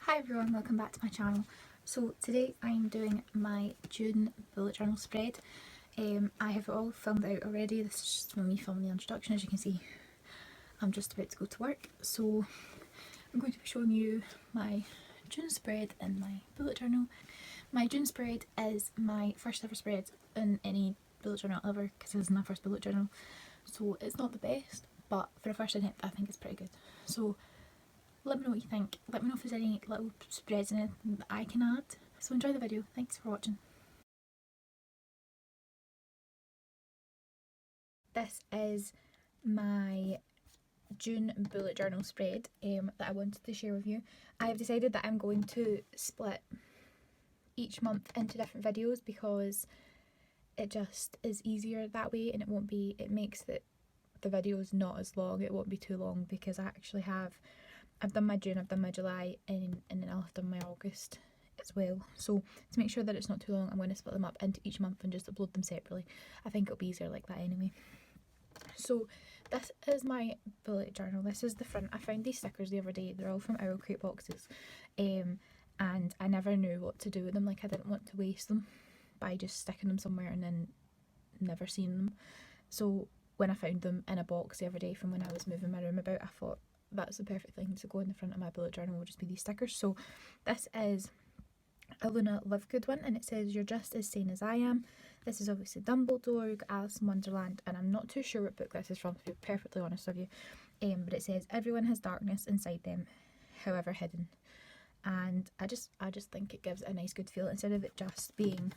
Hi everyone, welcome back to my channel. So today I'm doing my June bullet journal spread. I have all filmed out already. This is just me filming the introduction. As you can see, I'm just about to go to work. So I'm going to be showing you my June spread in my bullet journal. My June spread is my first ever spread in any bullet journal ever, because this is my first bullet journal. So it's not the best, but for a first attempt I think it's pretty good. So let me know what you think. Let me know if there's any little spreads in it that I can add. So enjoy the video. Thanks for watching. This is my June bullet journal spread that I wanted to share with you. I have decided that I'm going to split each month into different videos because it just is easier that way, and it makes the videos not as long. It won't be too long because I've done my June, I've done my July, and then I'll have done my August as well. So to make sure that it's not too long, I'm going to split them up into each month and just upload them separately. I think it'll be easier like that anyway. So this is my bullet journal. This is the front. I found these stickers the other day. They're all from Owl Crate boxes, and I never knew what to do with them. Like, I didn't want to waste them by just sticking them somewhere and then never seeing them. So when I found them in a box the other day from when I was moving my room about, I thought that's the perfect thing to go in the front of my bullet journal, will just be these stickers. So this is a Luna Lovegood one, and it says, "You're just as sane as I am." This is obviously Dumbledore, you've got Alice in Wonderland, and I'm not too sure what book this is from, to be perfectly honest with you. But it says, "Everyone has darkness inside them, however hidden." And I just think it gives a nice good feel. Instead of it just being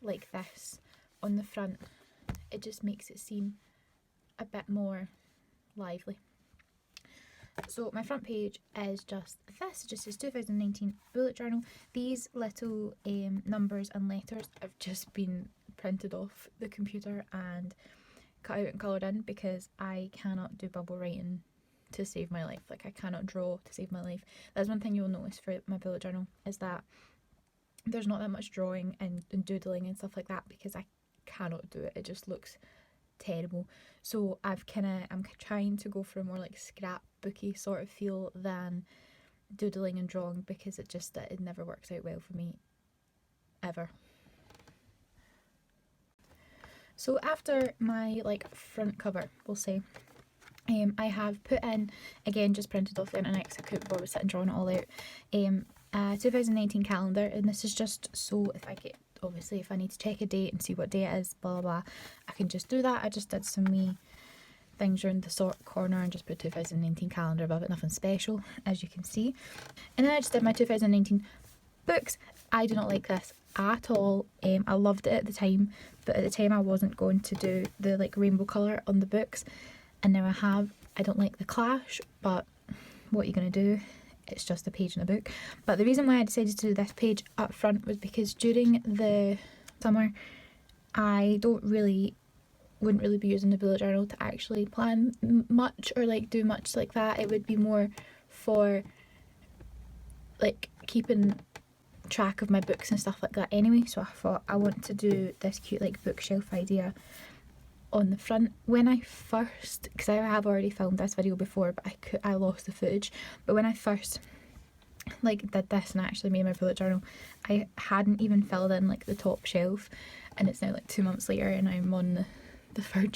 like this on the front, it just makes it seem a bit more lively. So my front page is just this. It just says 2019 bullet journal. These little numbers and letters have just been printed off the computer and cut out and coloured in because I cannot do bubble writing to save my life. Like, I cannot draw to save my life. That's one thing you'll notice for my bullet journal, is that there's not that much drawing and doodling and stuff like that because I cannot do it. It just looks terrible. So I'm trying to go for a more like scrapbooky sort of feel than doodling and drawing, because it never works out well for me ever. So after my like front cover, we'll say, I have put in, again just printed off the internet because I couldn't bother sitting drawing it all out, a 2019 calendar, and this is just so if I need to check a date and see what day it is, blah blah blah, I can just do that. I just did some wee things around the sort corner and just put 2019 calendar above it, nothing special, as you can see. And then I just did my 2019 books. I do not like this at all. I loved it at the time, but at the time I wasn't going to do the like rainbow colour on the books, and now I have. I don't like the clash, but what are you going to do? It's just a page in a book. But the reason why I decided to do this page up front was because during the summer I wouldn't really be using the bullet journal to actually plan much or like do much like that. It would be more for like keeping track of my books and stuff like that anyway. So I thought I want to do this cute like bookshelf idea on the front. When I first, because I have already filmed this video before, but I lost the footage, but when I first like did this and actually made my bullet journal, I hadn't even filled in like the top shelf, and it's now like 2 months later and I'm on the fourth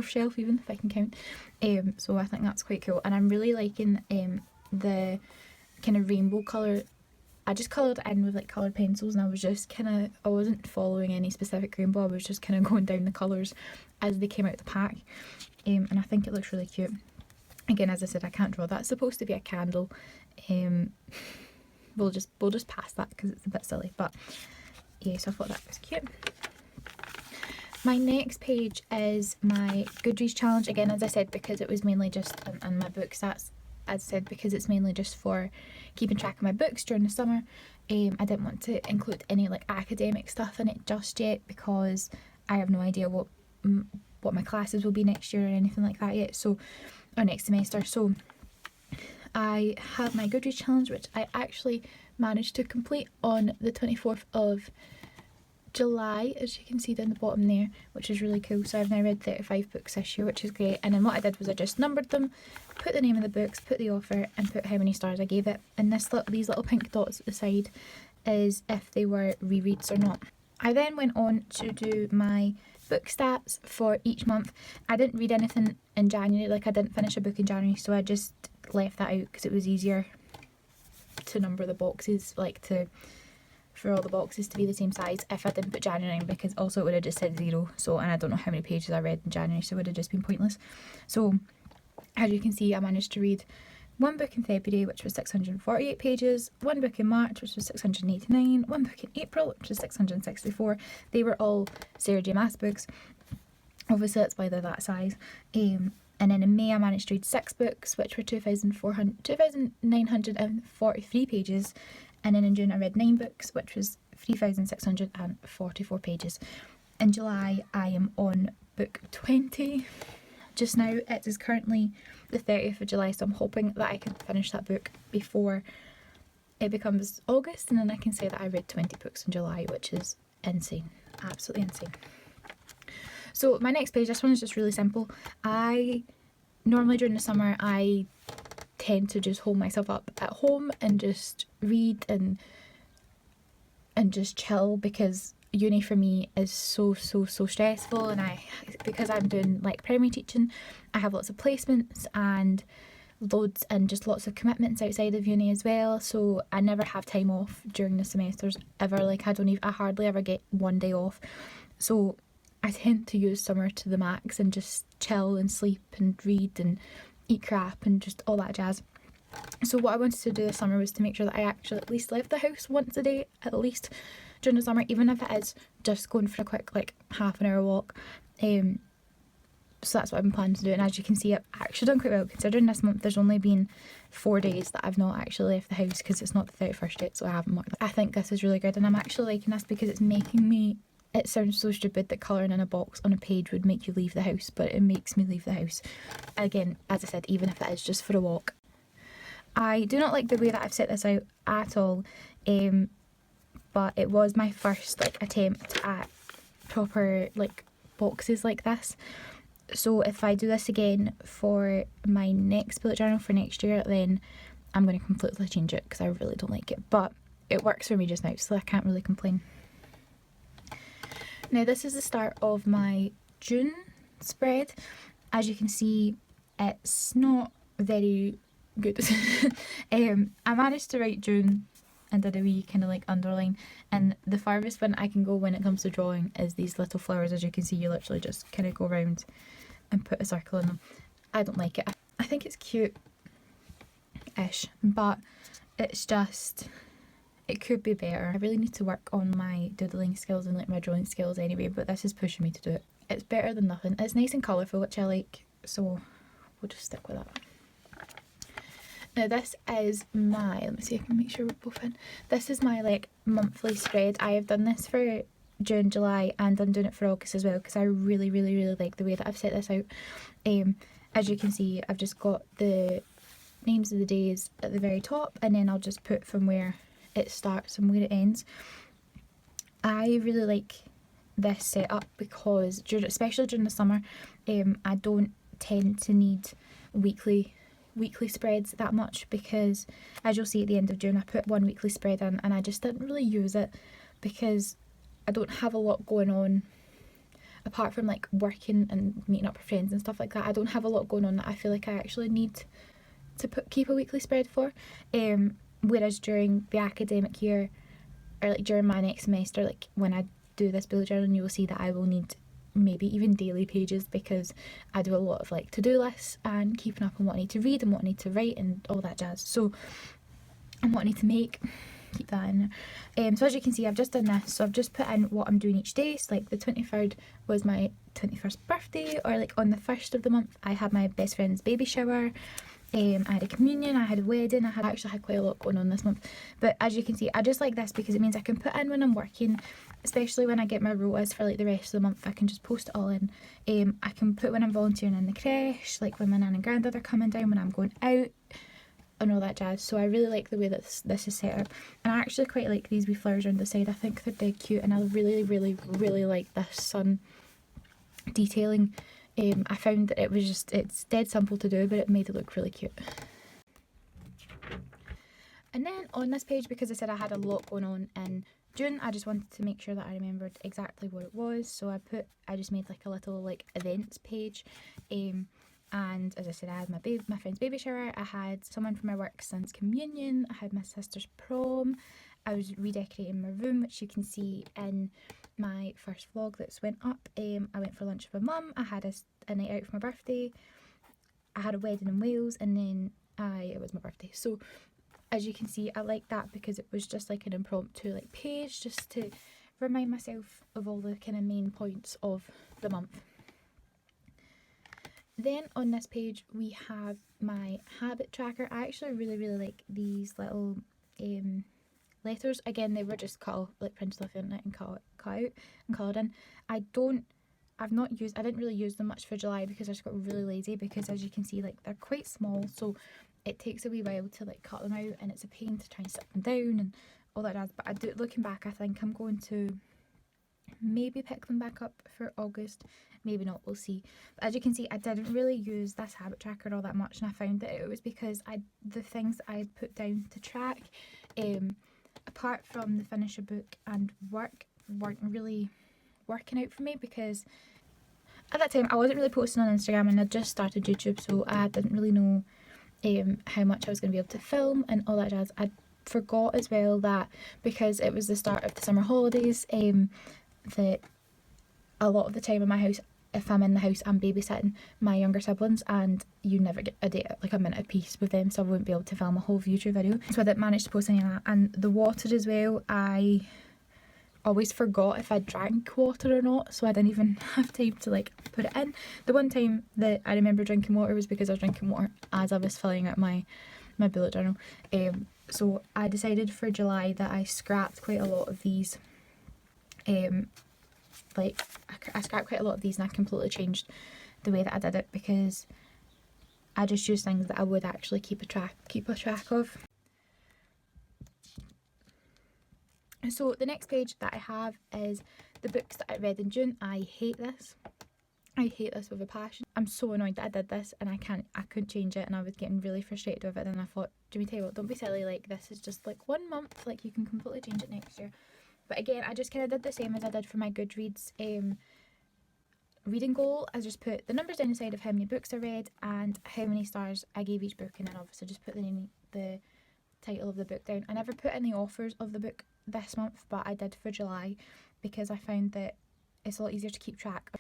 shelf even, if I can count. So I think that's quite cool, and I'm really liking the kind of rainbow colour. I just coloured it in with like coloured pencils, and I wasn't following any specific rainbow, I was just kind of going down the colours as they came out the pack, and I think it looks really cute. Again, as I said, I can't draw. That's supposed to be a candle. We'll just pass that because it's a bit silly, but yeah, so I thought that was cute. My next page is my Goodreads challenge. Again, as I said, because it was mainly just in my book stats, as I said, because it's mainly just for keeping track of my books during the summer. I didn't want to include any like academic stuff in it just yet because I have no idea what my classes will be next year or anything like that yet, or next semester. So I have my Goodreads challenge, which I actually managed to complete on the 24th of July, as you can see down the bottom there, which is really cool. So I've now read 35 books this year, which is great. And then what I did was I just numbered them, put the name of the books, put the author, and put how many stars I gave it. And these little pink dots at the side is if they were rereads or not. I then went on to do my book stats for each month. I didn't read anything in January, like I didn't finish a book in January, so I just left that out because it was easier to number the boxes, like for all the boxes to be the same size if I didn't put January in, because also it would have just said 0. So, and I don't know how many pages I read in January, so it would have just been pointless. So as you can see, I managed to read one book in February, which was 648 pages, one book in March, which was 689, one book in April, which was 664. They were all Sarah J Maas books. Obviously that's why they're that size. And then in May I managed to read 6 books, which were 2,943 pages. And then in June I read 9 books, which was 3,644 pages. In July I am on book 20. Just now it is currently the 30th of July, so I'm hoping that I can finish that book before it becomes August, and then I can say that I read 20 books in July, which is insane. Absolutely insane. So my next page, this one is just really simple. I normally during the summer I tend to just hold myself up at home and just read and just chill, because uni for me is so stressful, and because I'm doing like primary teaching, I have lots of placements and lots of commitments outside of uni as well, so I never have time off during the semesters ever. Like I hardly ever get one day off, so I tend to use summer to the max and just chill and sleep and read and eat crap and just all that jazz. So what I wanted to do this summer was to make sure that I actually at least left the house once a day, at least during the summer, even if it is just going for a quick like half an hour walk. So that's what I've been planning to do, and as you can see I've actually done quite well, considering this month there's only been 4 days that I've not actually left the house, because it's not the 31st yet, so I haven't marked that. I think this is really good, and I'm actually liking this because it's making me, it sounds so stupid that colouring in a box on a page would make you leave the house, but it makes me leave the house. Again, as I said, even if it is just for a walk. I do not like the way that I've set this out at all, but it was my first like attempt at proper like boxes like this. So if I do this again for my next bullet journal for next year, then I'm going to completely change it, because I really don't like it, but it works for me just now, so I can't really complain. Now this is the start of my June spread. As you can see, it's not very good. I managed to write June and did a wee kind of like underline, and the farthest one I can go when it comes to drawing is these little flowers. As you can see, you literally just kind of go around and put a circle in them. I don't like it. I think it's cute-ish, but it's just, it could be better. I really need to work on my doodling skills and like my drawing skills anyway, but this is pushing me to do it. It's better than nothing. It's nice and colourful, which I like, so we'll just stick with that. Now this is my, let me see if I can make sure we're both in. This is my like monthly spread. I have done this for June, July, and I'm doing it for August as well, because I really like the way that I've set this out. As you can see, I've just got the names of the days at the very top, and then I'll just put from where it starts and where it ends. I really like this setup because especially during the summer, I don't tend to need weekly spreads that much, because as you'll see at the end of June I put one weekly spread in and I just didn't really use it, because I don't have a lot going on apart from like working and meeting up with friends and stuff like that. I don't have a lot going on that I feel like I actually need to keep a weekly spread for, whereas during the academic year, or like during my next semester, like when I do this bullet journal, you will see that I will need maybe even daily pages, because I do a lot of like to-do lists and keeping up on what I need to read and what I need to write and all that jazz, so, and what I need to make, keep that in there. So as you can see, I've just done this, so I've just put in what I'm doing each day. So like the 23rd was my 21st birthday, or like on the 1st of the month I had my best friend's baby shower, I had a communion, I had a wedding, I actually had quite a lot going on this month. But as you can see, I just like this because it means I can put in when I'm working, especially when I get my rotas for like the rest of the month. I can just post it all in. I can put when I'm volunteering in the creche, like when my nan and granddad are coming down, when I'm going out, and all that jazz. So I really like the way that this is set up, and I actually quite like these wee flowers on the side. I think they're dead cute, and I really like this sun detailing. I found that it's dead simple to do, but it made it look really cute. And then on this page, because I said I had a lot going on in June, I just wanted to make sure that I remembered exactly what it was. So I just made like a little like events page. And as I said, I had my friend's baby shower, I had someone from my work since communion, I had my sister's prom, I was redecorating my room, which you can see in my first vlog that's went up. I went for lunch with my mum, I had a night out for my birthday, I had a wedding in Wales, and then it was my birthday. So as you can see, I like that because it was just like an impromptu like page, just to remind myself of all the kind of main points of the month. Then on this page we have my habit tracker. I actually really like these little letters. Again, they were just printed off the internet and cut out and coloured in. I didn't really use them much for July because I just got really lazy, because as you can see, like, they're quite small, so it takes a wee while to like cut them out, and it's a pain to try and sit them down and all that jazz. But looking back, I think I'm going to maybe pick them back up for August, maybe not, we'll see. But as you can see, I didn't really use this habit tracker all that much, and I found that it was because the things that I had put down to track, apart from the finish a book and work, weren't really working out for me, because at that time I wasn't really posting on Instagram and I just started YouTube, so I didn't really know how much I was going to be able to film and all that jazz. I forgot as well that because it was the start of the summer holidays, that a lot of the time in my house, if I'm in the house, I'm babysitting my younger siblings, and you never get a day, like a minute of peace with them, so I wouldn't be able to film a whole YouTube video. So I didn't manage to post any of that. And the water as well, I always forgot if I drank water or not, so I didn't even have time to like put it in. The one time that I remember drinking water was because I was drinking water as I was filling out my bullet journal. So I decided for July that I scrapped quite a lot of these. I scrapped quite a lot of these, and I completely changed the way that I did it, because I just used things that I would actually keep a track of. So the next page that I have is the books that I read in June. I hate this with a passion. I'm so annoyed that I did this, and I couldn't change it, and I was getting really frustrated with it. And I thought, Jimmy, tell you what, don't be silly, like, this is just like 1 month, like, you can completely change it next year. But again, I just kind of did the same as I did for my Goodreads reading goal. I just put the numbers down the side of how many books I read and how many stars I gave each book, and then obviously just put the title of the book down. I never put in the authors of the book this month, but I did for July, because I found that it's a lot easier to keep track.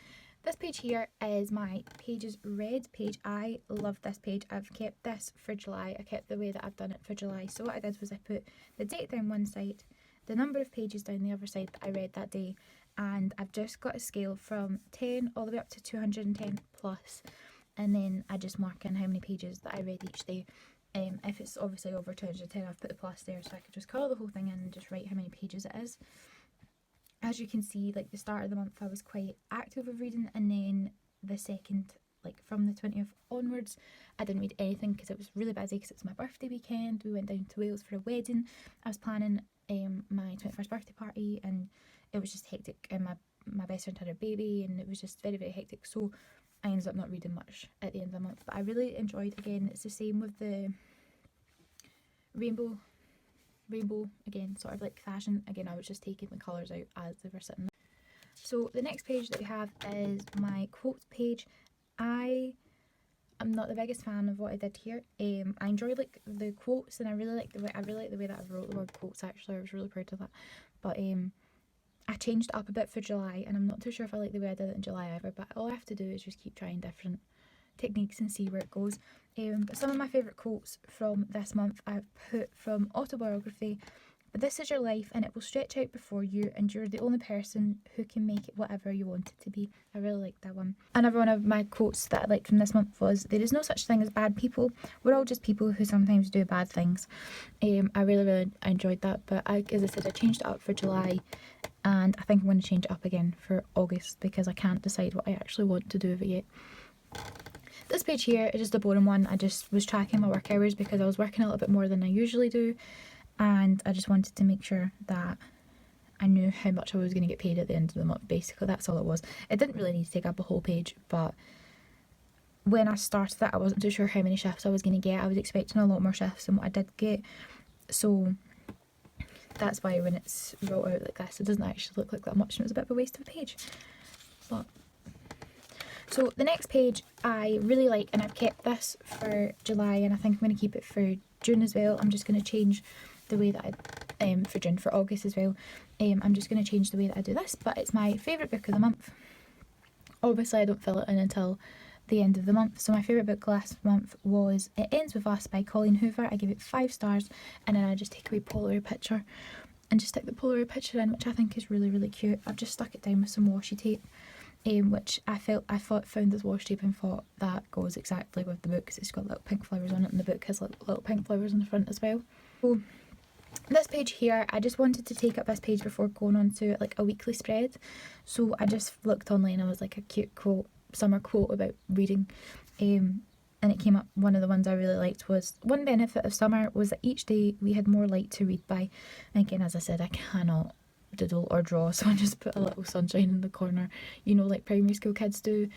This page here is my pages read page. I love this page. I've kept this for July. I kept the way that I've done it for July. So what I did was I put the date down one side, the number of pages down the other side that I read that day, and I've just got a scale from 10 all the way up to 210 plus, and then I just mark in how many pages that I read each day. If it's obviously over 210, I've put the plus there, so I could just colour the whole thing in and just write how many pages it is. As you can see, like, the start of the month I was quite active with reading, and then the second, like from the 20th onwards, I didn't read anything because it was really busy, because it was my birthday weekend. We went down to Wales for a wedding. I was planning my 21st birthday party, and it was just hectic, and my best friend had her baby, and it was just very hectic, so I ended up not reading much at the end of the month. But I really enjoyed, again, it's the same with the rainbow again, sort of like fashion. Again, I was just taking the colours out as they were sitting there. So the next page that we have is my quotes page. I am not the biggest fan of what I did here. I enjoyed like the quotes, and I really like the way that I wrote the word quotes. Actually, I was really proud of that. But I changed it up a bit for July, and I'm not too sure if I like the way I did it in July either, but all I have to do is just keep trying different techniques and see where it goes. But some of my favourite quotes from this month I've put from Autobiography. But this is your life, and it will stretch out before you, and you're the only person who can make it whatever you want it to be. I really like that one. Another one of my quotes that I liked from this month was, there is no such thing as bad people. We're all just people who sometimes do bad things. I really enjoyed that, but as I said, I changed it up for July, and I think I'm going to change it up again for August, because I can't decide what I actually want to do with it yet. this page here is just a boring one. I just was tracking my work hours because I was working a little bit more than I usually do, and I just wanted to make sure that I knew how much I was going to get paid at the end of the month. Basically, that's all it was. It didn't really need to take up a whole page, but when I started that, I wasn't too sure how many shifts I was going to get. I was expecting a lot more shifts than what I did get, so that's why when it's wrote out like this, it doesn't actually look like that much, and it was a bit of a waste of a page. But so the next page I really like, and I've kept this for July, and I think I'm going to keep it for June as well. I'm just going to change the way that I, for June, for August as well, I'm just going to change the way that I do this, but it's my favourite book of the month. Obviously I don't fill it in until the end of the month, so my favourite book last month was It Ends With Us by Colleen Hoover. I give it 5 stars, and then I just take a wee Polaroid picture and just stick the Polaroid picture in, which I think is really, really cute. I've just stuck it down with some washi tape, which I found this washi tape and thought that goes exactly with the book because it's got little pink flowers on it, and the book has little pink flowers on the front as well. So this page here, I just wanted to take up this page before going on to like a weekly spread. So I just looked online, I was like a cute quote, summer quote about reading, and it came up. One of the ones I really liked was, one benefit of summer was that each day we had more light to read by. And again, as I said, I cannot doodle or draw, so I just put a little sunshine in the corner, you know, like primary school kids do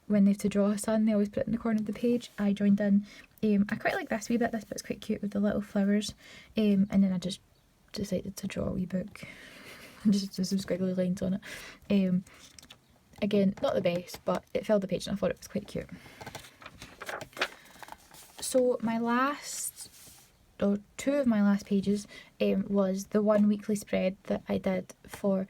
when they have to draw a sun. They always put it in the corner of the page. I joined in. I quite like this wee bit. This bit's quite cute with the little flowers, and then I just decided to draw a wee book and just do some squiggly lines on it. Again, not the best, but it filled the page and I thought it was quite cute. So my last, or 2 of my last pages, was the one weekly spread that I did for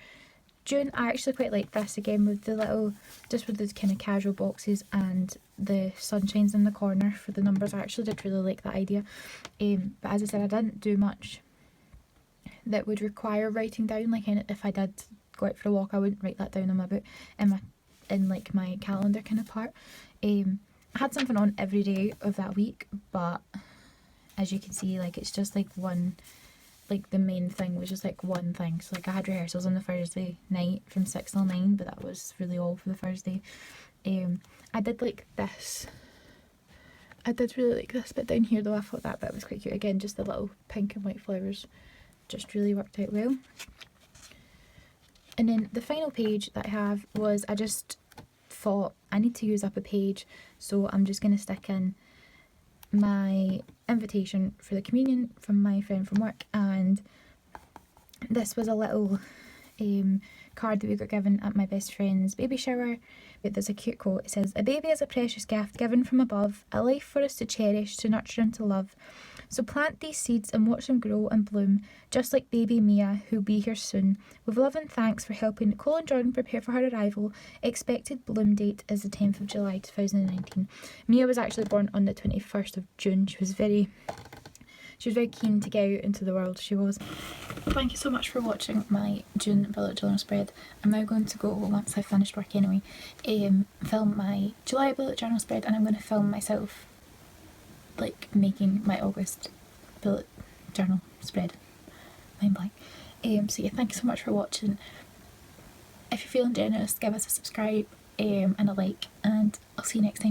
June. I actually quite like this, again with the little, just with the kind of casual boxes and the sunshines in the corner for the numbers. I actually did really like that idea, but as I said, I didn't do much that would require writing down. Like if I did go out for a walk, I wouldn't write that down in my book, in like my calendar kind of part. I had something on every day of that week, but as you can see, like it's just like one, like the main thing was just like one thing. So like I had rehearsals on the Thursday night from 6 till 9, but that was really all for the Thursday. I did like this. I did really like this bit down here though. I thought that bit was quite cute. Again, just the little pink and white flowers just really worked out well. And then the final page that I have was, I just thought I need to use up a page, so I'm just going to stick in my invitation for the communion from my friend from work, and this was a little card that we got given at my best friend's baby shower. There's a cute quote. It says, "A baby is a precious gift given from above, a life for us to cherish, to nurture and to love. So plant these seeds and watch them grow and bloom, just like baby Mia, who'll be here soon. With love and thanks for helping Nicole and Jordan prepare for her arrival. Expected bloom date is the 10th of July 2019. Mia was actually born on the 21st of June. She was very keen to get out into the world. She was. Thank you so much for watching my June bullet journal spread. I'm now going to go, once I've finished work anyway, film my July bullet journal spread, and I'm going to film myself like making my August bullet journal spread. Mind blank. So yeah, thank you so much for watching. If you're feeling generous, give us a subscribe and a like, and I'll see you next time.